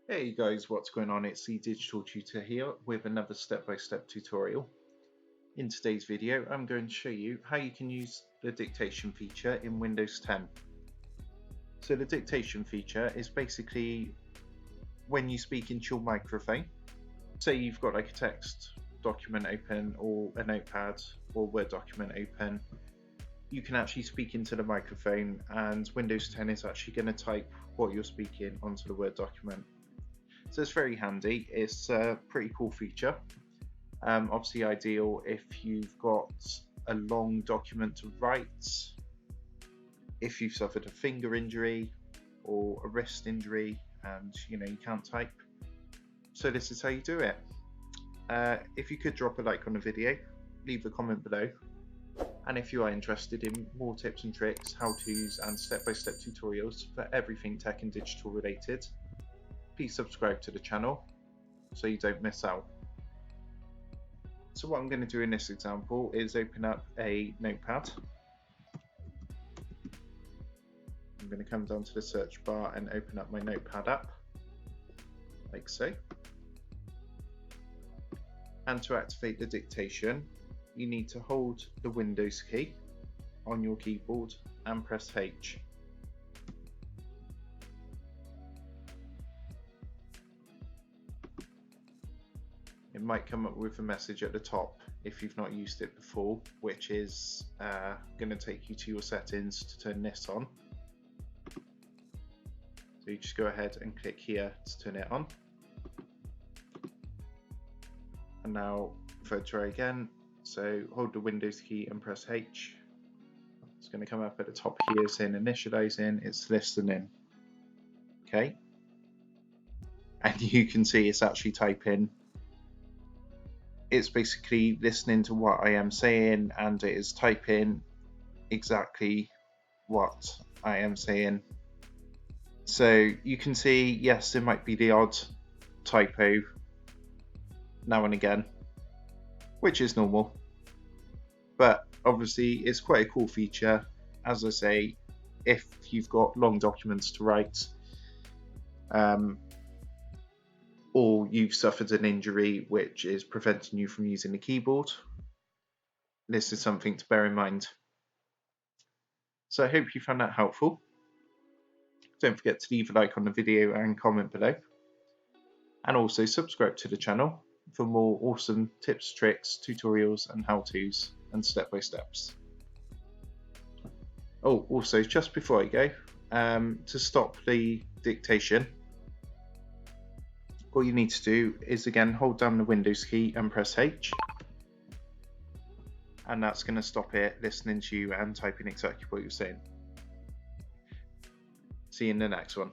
Hey guys, what's going on? It's the Digital Tutor here with another step-by-step tutorial. In today's video, I'm going to show you how you can use the dictation feature in Windows 10. So the dictation feature is basically when you speak into your microphone. Say you've got like a text document open or a notepad or Word document open, you can actually speak into the microphone and Windows 10 is actually going to type what you're speaking onto the Word document. So it's very handy. It's a pretty cool feature. Obviously ideal if you've got a long document to write, if you've suffered a finger injury or a wrist injury and you can't type. So this is how you do it. If you could drop a like on the video, leave a comment below. And if you are interested in more tips and tricks, how-tos and step-by-step tutorials for everything tech and digital related, please subscribe to the channel so you don't miss out. So what I'm going to do in this example is open up a notepad. I'm going to come down to the search bar and open up my Notepad app, like so. And to activate the dictation, you need to hold the Windows key on your keyboard and press H. It might come up with a message at the top if you've not used it before, which is going to take you to your settings to turn this on. So you just go ahead and click here to turn it on. And now if I try again, so hold the Windows key and press H. It's going to come up at the top here saying initializing, it's listening. Okay. And you can see it's actually typing. It's basically listening to what I am saying and it is typing exactly what I am saying. So you can see, yes, there might be the odd typo now and again, which is normal. But obviously it's quite a cool feature. As I say, if you've got long documents to write, or you've suffered an injury which is preventing you from using the keyboard, this is something to bear in mind. So I hope you found that helpful. Don't forget to leave a like on the video and comment below. And also subscribe to the channel for more awesome tips, tricks, tutorials and how-tos and step-by-steps. Oh, also just before I go, to stop the dictation, all you need to do is again hold down the Windows key and press H, and that's going to stop it listening to you and typing exactly what you're saying. See you in the next one.